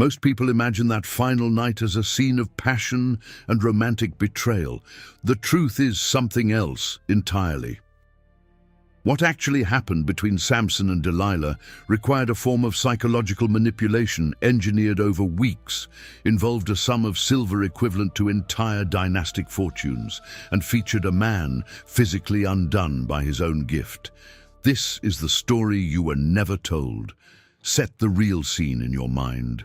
Most people imagine that final night as a scene of passion and romantic betrayal. The truth is something else entirely. What actually happened between Samson and Delilah required a form of psychological manipulation engineered over weeks, involved a sum of silver equivalent to entire dynastic fortunes, and featured a man physically undone by his own gift. This is the story you were never told. Set the real scene in your mind.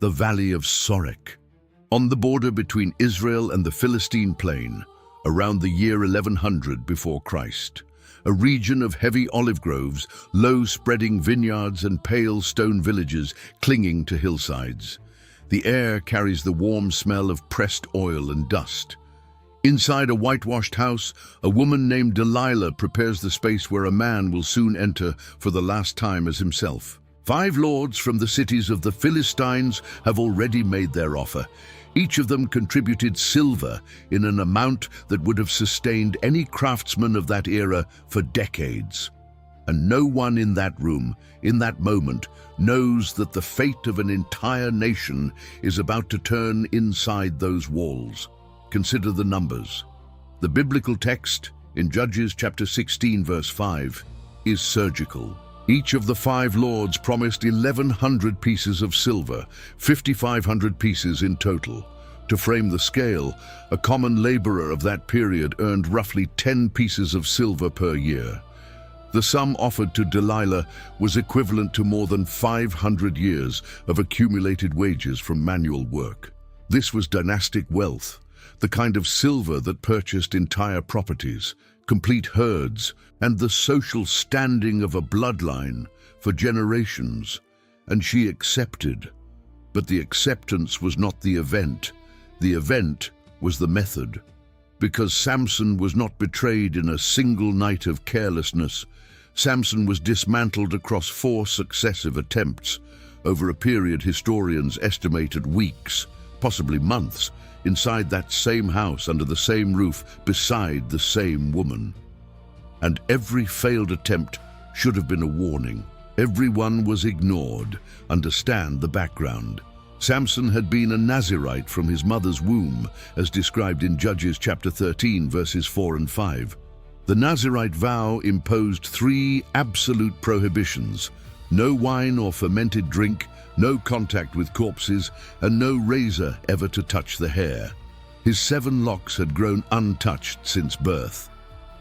The Valley of Sorek. On the border between Israel and the Philistine plain, around the year 1100 before Christ. A region of heavy olive groves, low-spreading vineyards and pale stone villages clinging to hillsides. The air carries the warm smell of pressed oil and dust. Inside a whitewashed house, a woman named Delilah prepares the space where a man will soon enter for the last time as himself. 5 lords from the cities of the Philistines have already made their offer. Each of them contributed silver in an amount that would have sustained any craftsman of that era for decades. And no one in that room, in that moment, knows that the fate of an entire nation is about to turn inside those walls. Consider the numbers. The biblical text in Judges chapter 16 verse 5 is surgical. Each of the 5 lords promised 1,100 pieces of silver, 5,500 pieces in total. To frame the scale, a common laborer of that period earned roughly 10 pieces of silver per year. The sum offered to Delilah was equivalent to more than 500 years of accumulated wages from manual work. This was dynastic wealth, the kind of silver that purchased entire properties, complete herds, and the social standing of a bloodline for generations. And she accepted. But the acceptance was not the event. The event was the method. Because Samson was not betrayed in a single night of carelessness, Samson was dismantled across 4 successive attempts, over a period historians estimated weeks, possibly months, inside that same house under the same roof beside the same woman. And every failed attempt should have been a warning. Everyone was ignored. Understand the background. Samson had been a Nazirite from his mother's womb, as described in Judges chapter 13 verses 4 and 5. The Nazirite vow imposed 3 absolute prohibitions: no wine or fermented drink, no contact with corpses, and no razor ever to touch the hair. His 7 locks had grown untouched since birth.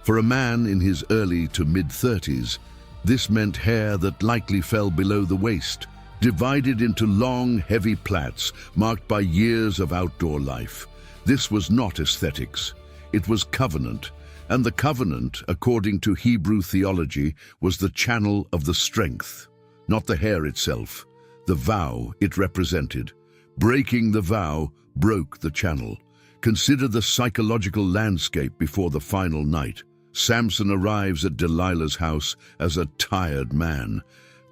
For a man in his early to mid-30s, this meant hair that likely fell below the waist, divided into long, heavy plaits marked by years of outdoor life. This was not aesthetics. It was covenant, and the covenant, according to Hebrew theology, was the channel of the strength, not the hair itself. The vow it represented. Breaking the vow broke the channel. Consider the psychological landscape before the final night. Samson arrives at Delilah's house as a tired man,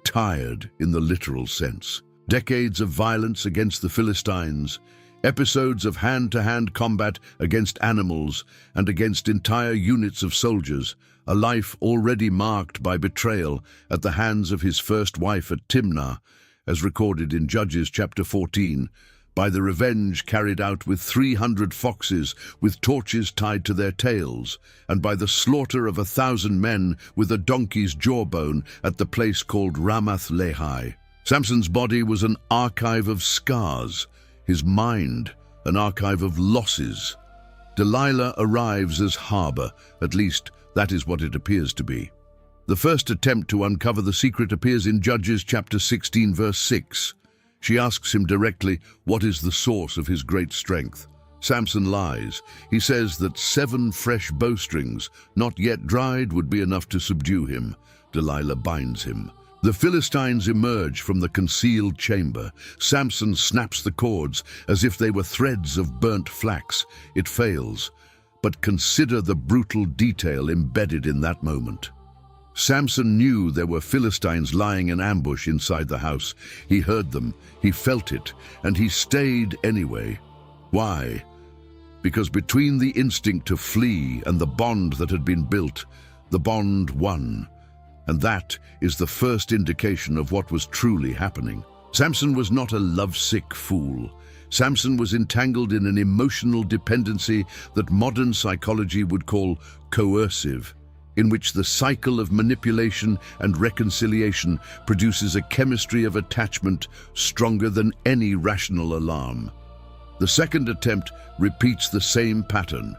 tired in the literal sense. Decades of violence against the Philistines, episodes of hand-to-hand combat against animals and against entire units of soldiers, a life already marked by betrayal at the hands of his first wife at Timnah, as recorded in Judges chapter 14, by the revenge carried out with 300 foxes with torches tied to their tails, and by the slaughter of 1,000 men with a donkey's jawbone at the place called Ramath Lehi. Samson's body was an archive of scars, his mind an archive of losses. Delilah arrives as harbor, at least that is what it appears to be. The first attempt to uncover the secret appears in Judges chapter 16 verse 6. She asks him directly, what is the source of his great strength? Samson lies. He says that 7 fresh bowstrings, not yet dried, would be enough to subdue him. Delilah binds him. The Philistines emerge from the concealed chamber. Samson snaps the cords as if they were threads of burnt flax. It fails. But consider the brutal detail embedded in that moment. Samson knew there were Philistines lying in ambush inside the house. He heard them, he felt it, and he stayed anyway. Why? Because between the instinct to flee and the bond that had been built, the bond won. And that is the first indication of what was truly happening. Samson was not a lovesick fool. Samson was entangled in an emotional dependency that modern psychology would call coercive, in which the cycle of manipulation and reconciliation produces a chemistry of attachment stronger than any rational alarm. The second attempt repeats the same pattern.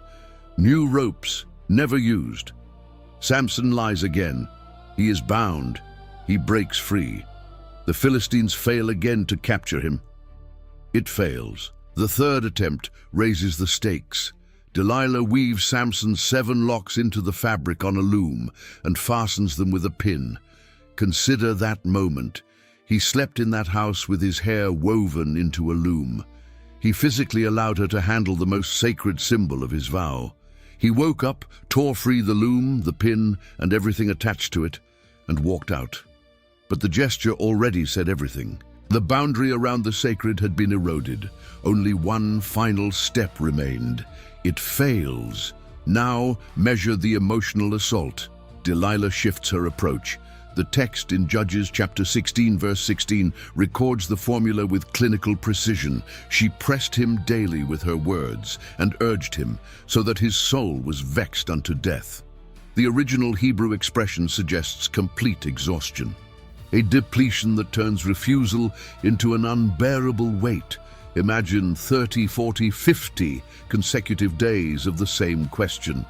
New ropes, never used. Samson lies again. He is bound. He breaks free. The Philistines fail again to capture him. It fails. The third attempt raises the stakes. Delilah weaves Samson's 7 locks into the fabric on a loom and fastens them with a pin. Consider that moment. He slept in that house with his hair woven into a loom. He physically allowed her to handle the most sacred symbol of his vow. He woke up, tore free the loom, the pin, and everything attached to it, and walked out. But the gesture already said everything. The boundary around the sacred had been eroded. Only one final step remained. It fails. Now measure the emotional assault. Delilah shifts her approach. The text in Judges chapter 16, verse 16, records the formula with clinical precision. She pressed him daily with her words and urged him so that his soul was vexed unto death. The original Hebrew expression suggests complete exhaustion, a depletion that turns refusal into an unbearable weight. Imagine 30, 40, 50 consecutive days of the same question.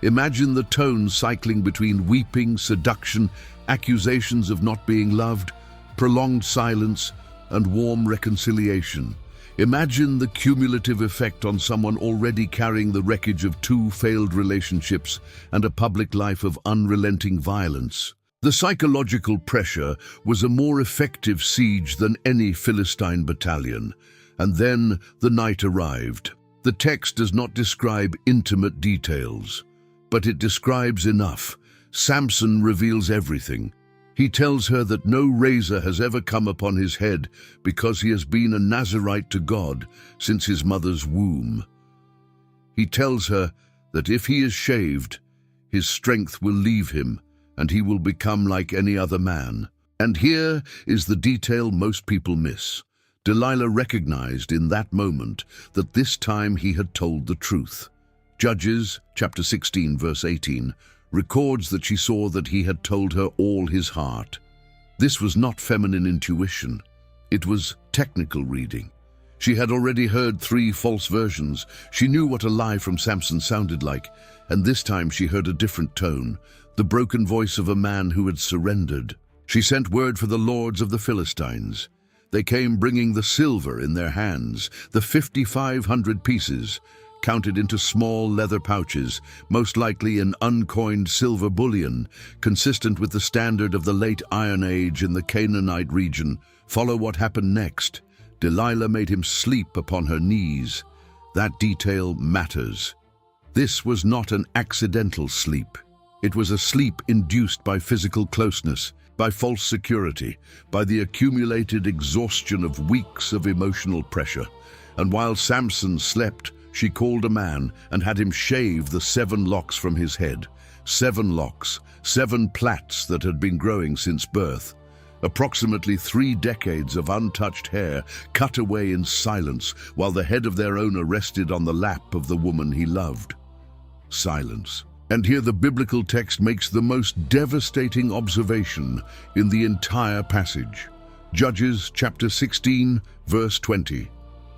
Imagine the tone cycling between weeping, seduction, accusations of not being loved, prolonged silence, and warm reconciliation. Imagine the cumulative effect on someone already carrying the wreckage of 2 failed relationships and a public life of unrelenting violence. The psychological pressure was a more effective siege than any Philistine battalion. And then the night arrived. The text does not describe intimate details, but it describes enough. Samson reveals everything. He tells her that no razor has ever come upon his head because he has been a Nazirite to God since his mother's womb. He tells her that if he is shaved, his strength will leave him and he will become like any other man. And here is the detail most people miss. Delilah recognized in that moment that this time he had told the truth. Judges chapter 16, verse 18, records that she saw that he had told her all his heart. This was not feminine intuition. It was technical reading. She had already heard 3 false versions. She knew what a lie from Samson sounded like, and this time she heard a different tone, the broken voice of a man who had surrendered. She sent word for the lords of the Philistines. They came bringing the silver in their hands, the 5,500 pieces, counted into small leather pouches, most likely in uncoined silver bullion, consistent with the standard of the late Iron Age in the Canaanite region. Follow what happened next. Delilah made him sleep upon her knees. That detail matters. This was not an accidental sleep. It was a sleep induced by physical closeness, by false security, by the accumulated exhaustion of weeks of emotional pressure. And while Samson slept, she called a man and had him shave the 7 locks from his head. 7 locks, 7 plaits that had been growing since birth. Approximately 3 decades of untouched hair cut away in silence while the head of their owner rested on the lap of the woman he loved. Silence. And here the biblical text makes the most devastating observation in the entire passage. Judges chapter 16, verse 20.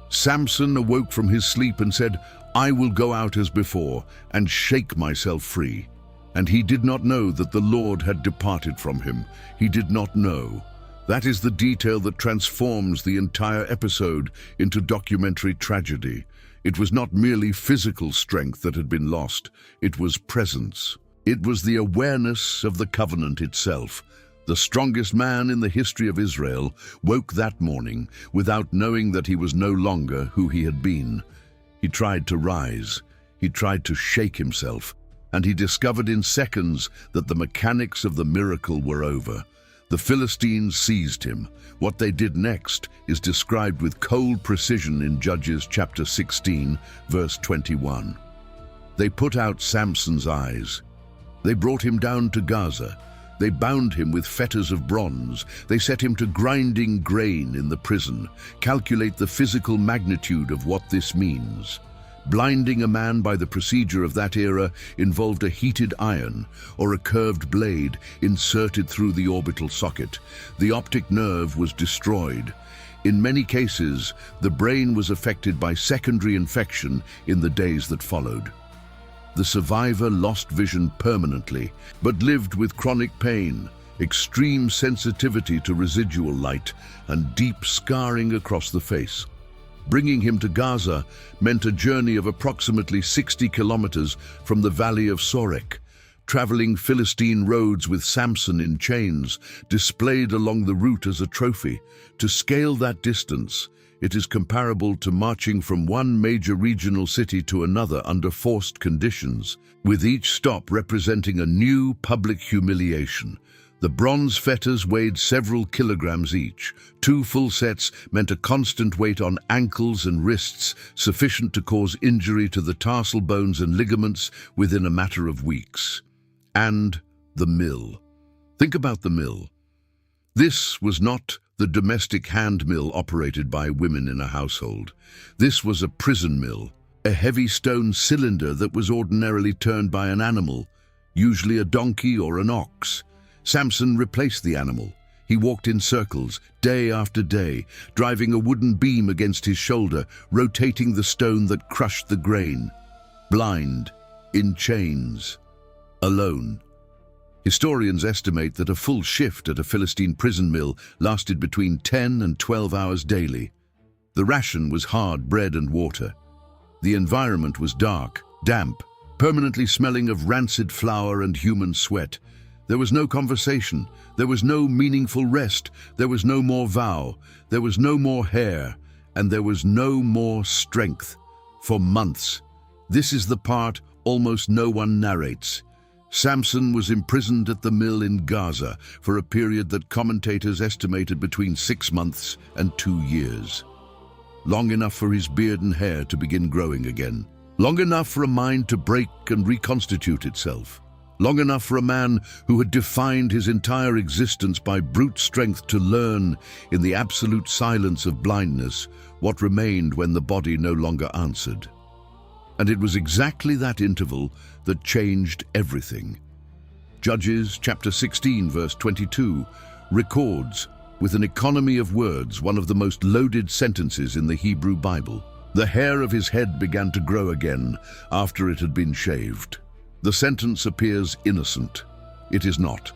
Samson awoke from his sleep and said, "I will go out as before and shake myself free." And he did not know that the Lord had departed from him. He did not know. That is the detail that transforms the entire episode into documentary tragedy. It was not merely physical strength that had been lost, it was presence. It was the awareness of the covenant itself. The strongest man in the history of Israel woke that morning without knowing that he was no longer who he had been. He tried to rise, he tried to shake himself, and he discovered in seconds that the mechanics of the miracle were over. The Philistines seized him. What they did next is described with cold precision in Judges chapter 16, verse 21. They put out Samson's eyes. They brought him down to Gaza, They bound him with fetters of bronze. They set him to grinding grain in the prison. Calculate the physical magnitude of what this means. Blinding a man by the procedure of that era involved a heated iron or a curved blade inserted through the orbital socket. The optic nerve was destroyed. In many cases, the brain was affected by secondary infection in the days that followed. The survivor lost vision permanently, but lived with chronic pain, extreme sensitivity to residual light, and deep scarring across the face. Bringing him to Gaza meant a journey of approximately 60 kilometers from the valley of Sorek, traveling Philistine roads with Samson in chains, displayed along the route as a trophy. To scale that distance, it is comparable to marching from one major regional city to another under forced conditions, with each stop representing a new public humiliation. The bronze fetters weighed several kilograms each. 2 full sets meant a constant weight on ankles and wrists, sufficient to cause injury to the tarsal bones and ligaments within a matter of weeks. And the mill. Think about the mill. This was not the domestic hand mill operated by women in a household. This was a prison mill, a heavy stone cylinder that was ordinarily turned by an animal, usually a donkey or an ox. Samson replaced the animal. He walked in circles, day after day, driving a wooden beam against his shoulder, rotating the stone that crushed the grain. Blind, in chains, alone. Historians estimate that a full shift at a Philistine prison mill lasted between 10 and 12 hours daily. The ration was hard bread and water. The environment was dark, damp, permanently smelling of rancid flour and human sweat. There was no conversation. There was no meaningful rest. There was no more vow. There was no more hair. And there was no more strength. For months. This is the part almost no one narrates. Samson was imprisoned at the mill in Gaza for a period that commentators estimated between 6 months and 2 years. Long enough for his beard and hair to begin growing again. Long enough for a mind to break and reconstitute itself. Long enough for a man who had defined his entire existence by brute strength to learn, in the absolute silence of blindness, what remained when the body no longer answered. And it was exactly that interval that changed everything. Judges chapter 16 verse 22 records, with an economy of words, one of the most loaded sentences in the Hebrew Bible. The hair of his head began to grow again after it had been shaved. The sentence appears innocent. It is not.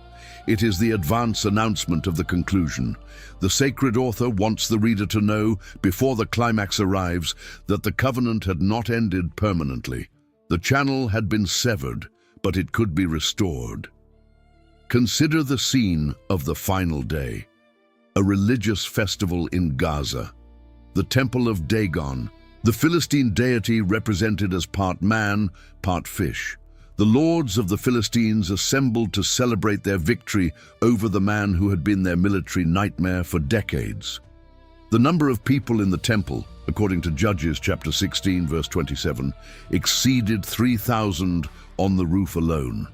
It is the advance announcement of the conclusion. The sacred author wants the reader to know, before the climax arrives, that the covenant had not ended permanently. The channel had been severed, but it could be restored. Consider the scene of the final day. A religious festival in Gaza. The Temple of Dagon, the Philistine deity represented as part man, part fish. The lords of the Philistines assembled to celebrate their victory over the man who had been their military nightmare for decades. The number of people in the temple, according to Judges chapter 16 verse 27, exceeded 3,000 on the roof alone.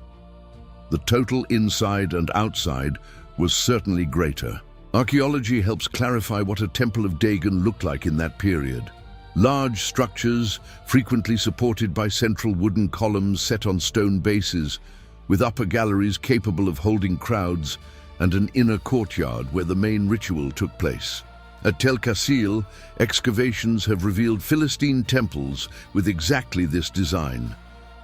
The total inside and outside was certainly greater. Archaeology helps clarify what a temple of Dagon looked like in that period. Large structures, frequently supported by central wooden columns set on stone bases, with upper galleries capable of holding crowds, and an inner courtyard where the main ritual took place. At Tel Kassil, excavations have revealed Philistine temples with exactly this design.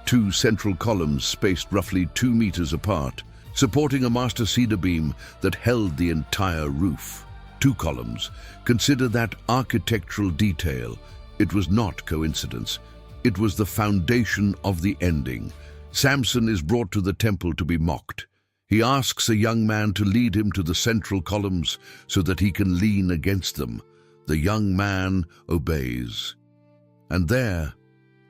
2 central columns spaced roughly 2 meters apart, supporting a master cedar beam that held the entire roof. 2 columns. Consider that architectural detail. It was not coincidence. It was the foundation of the ending. Samson is brought to the temple to be mocked. He asks a young man to lead him to the central columns so that he can lean against them. The young man obeys. And there,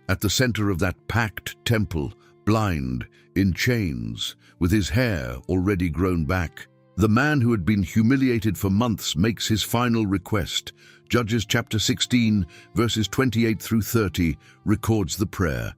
at the center of that packed temple, blind, in chains, with his hair already grown back, the man who had been humiliated for months makes his final request. Judges chapter 16, verses 28 through 30, records the prayer.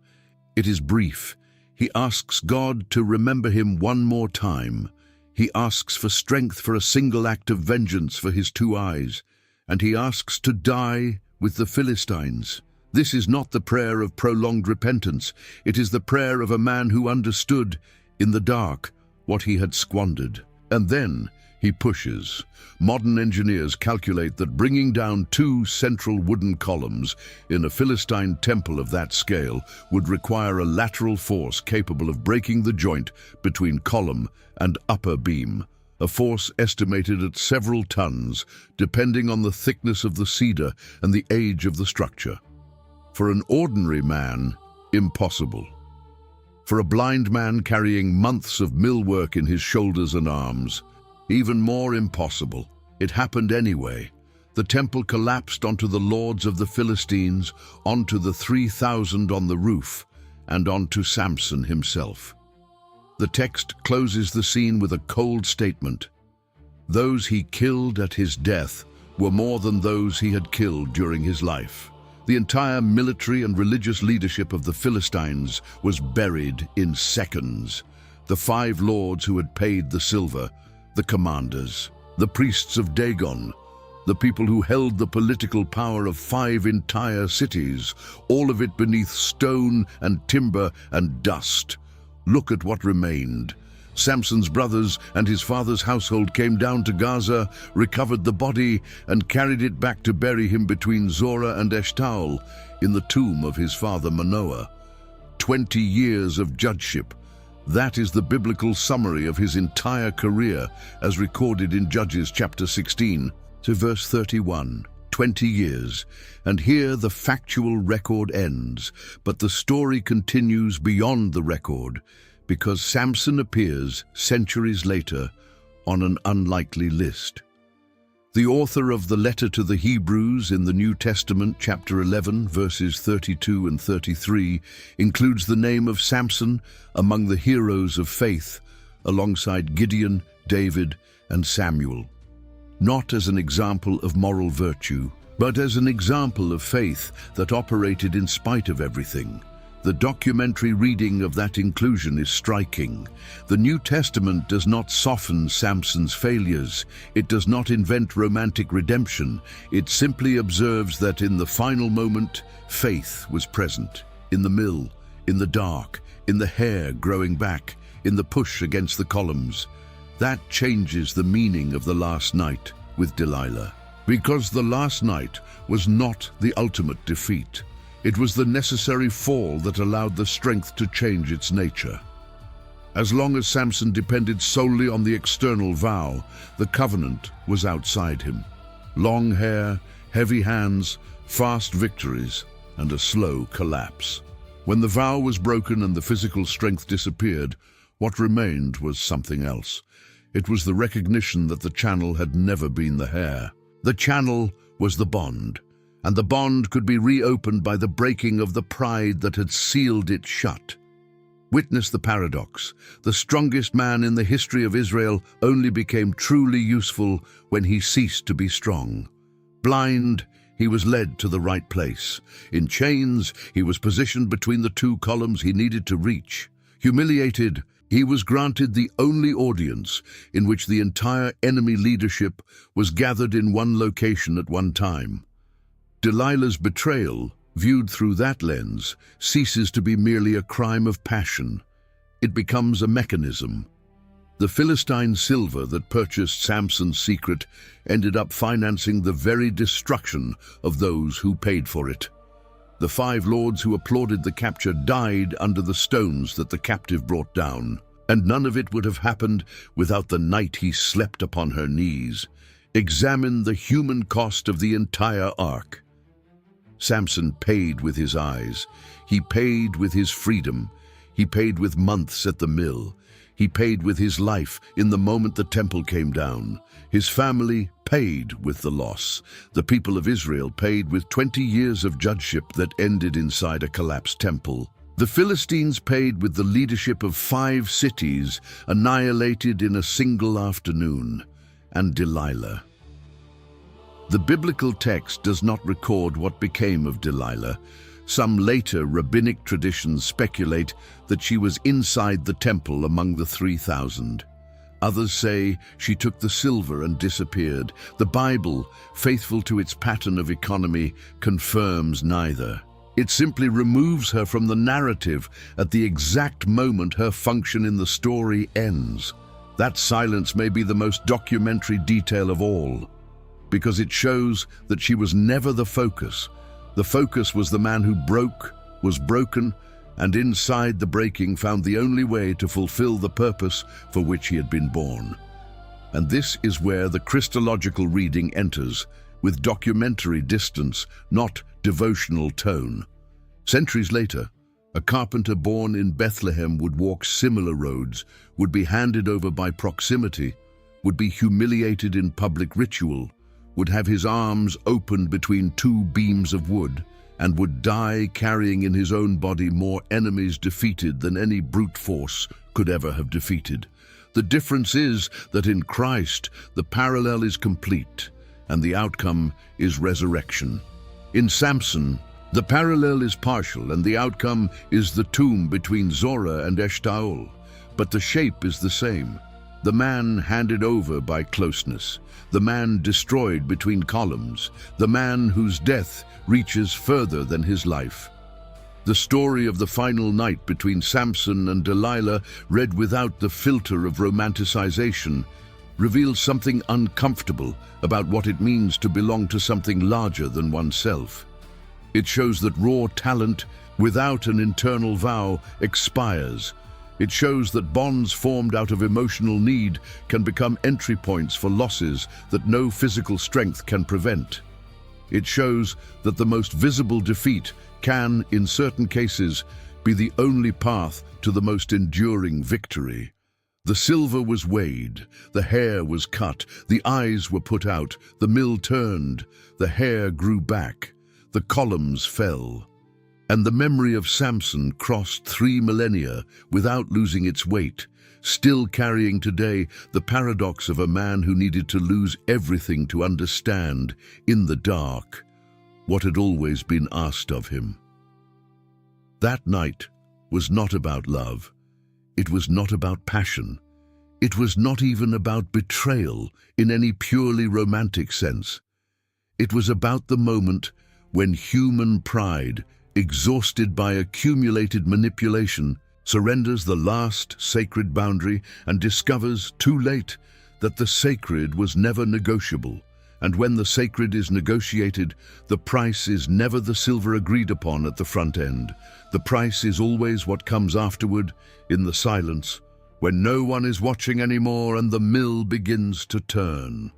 It is brief. He asks God to remember him one more time. He asks for strength for a single act of vengeance for his 2 eyes, and he asks to die with the Philistines. This is not the prayer of prolonged repentance. It is the prayer of a man who understood, in the dark, what he had squandered. And then he pushes. Modern engineers calculate that bringing down 2 central wooden columns in a Philistine temple of that scale would require a lateral force capable of breaking the joint between column and upper beam, a force estimated at several tons, depending on the thickness of the cedar and the age of the structure. For an ordinary man, impossible. For a blind man carrying months of millwork in his shoulders and arms, even more impossible. It happened anyway. The temple collapsed onto the lords of the Philistines, onto the 3,000 on the roof, and onto Samson himself. The text closes the scene with a cold statement. Those he killed at his death were more than those he had killed during his life. The entire military and religious leadership of the Philistines was buried in seconds. The 5 lords who had paid the silver, the commanders, the priests of Dagon, the people who held the political power of 5 entire cities, all of it beneath stone and timber and dust. Look at what remained. Samson's brothers and his father's household came down to Gaza, recovered the body, and carried it back to bury him between Zorah and Eshtaol in the tomb of his father Manoah. 20 years of judgeship. That is the biblical summary of his entire career, as recorded in Judges chapter 16 to verse 31. 20 years, and here the factual record ends, but the story continues beyond the record, because Samson appears centuries later on an unlikely list. The author of the letter to the Hebrews in the New Testament, chapter 11, verses 32 and 33, includes the name of Samson among the heroes of faith, alongside Gideon, David, and Samuel. Not as an example of moral virtue, but as an example of faith that operated in spite of everything. The documentary reading of that inclusion is striking. The New Testament does not soften Samson's failures. It does not invent romantic redemption. It simply observes that in the final moment, faith was present. In the mill, in the dark, in the hair growing back, in the push against the columns. That changes the meaning of the last night with Delilah. Because the last night was not the ultimate defeat. It was the necessary fall that allowed the strength to change its nature. As long as Samson depended solely on the external vow, the covenant was outside him. Long hair, heavy hands, fast victories, and a slow collapse. When the vow was broken and the physical strength disappeared, what remained was something else. It was the recognition that the channel had never been the hair. The channel was the bond. And the bond could be reopened by the breaking of the pride that had sealed it shut. Witness the paradox. The strongest man in the history of Israel only became truly useful when he ceased to be strong. Blind, he was led to the right place. In chains, he was positioned between the 2 columns he needed to reach. Humiliated, he was granted the only audience in which the entire enemy leadership was gathered in one location at one time. Delilah's betrayal, viewed through that lens, ceases to be merely a crime of passion. It becomes a mechanism. The Philistine silver that purchased Samson's secret ended up financing the very destruction of those who paid for it. The 5 lords who applauded the capture died under the stones that the captive brought down, and none of it would have happened without the night he slept upon her knees. Examine the human cost of the entire ark. Samson paid with his eyes. He paid with his freedom. He paid with months at the mill. He paid with his life in the moment the temple came down. His family paid with the loss. The people of Israel paid with 20 years of judgeship that ended inside a collapsed temple. The Philistines paid with the leadership of 5 cities annihilated in a single afternoon. And Delilah. The biblical text does not record what became of Delilah. Some later rabbinic traditions speculate that she was inside the temple among the 3,000. Others say she took the silver and disappeared. The Bible, faithful to its pattern of economy, confirms neither. It simply removes her from the narrative at the exact moment her function in the story ends. That silence may be the most documentary detail of all, because it shows that she was never the focus. The focus was the man who was broken, and inside the breaking found the only way to fulfill the purpose for which he had been born. And this is where the Christological reading enters, with documentary distance, not devotional tone. Centuries later, a carpenter born in Bethlehem would walk similar roads, would be handed over by proximity, would be humiliated in public ritual, would have his arms opened between two beams of wood, and would die carrying in his own body more enemies defeated than any brute force could ever have defeated. The difference is that in Christ, the parallel is complete, and the outcome is resurrection. In Samson, the parallel is partial, and the outcome is the tomb between Zorah and Eshtaol, but the shape is the same. The man handed over by closeness, the man destroyed between columns, the man whose death reaches further than his life. The story of the final night between Samson and Delilah, read without the filter of romanticization, reveals something uncomfortable about what it means to belong to something larger than oneself. It shows that raw talent, without an internal vow, expires. It shows that bonds formed out of emotional need can become entry points for losses that no physical strength can prevent. It shows that the most visible defeat can, in certain cases, be the only path to the most enduring victory. The silver was weighed, the hair was cut, the eyes were put out, the mill turned, the hair grew back, the columns fell. And the memory of Samson crossed 3 millennia without losing its weight, still carrying today the paradox of a man who needed to lose everything to understand, in the dark, what had always been asked of him. That night was not about love. It was not about passion. It was not even about betrayal in any purely romantic sense. It was about the moment when human pride, exhausted by accumulated manipulation, surrenders the last sacred boundary and discovers, too late, that the sacred was never negotiable. And when the sacred is negotiated, the price is never the silver agreed upon at the front end. The price is always what comes afterward, in the silence, when no one is watching anymore and the mill begins to turn.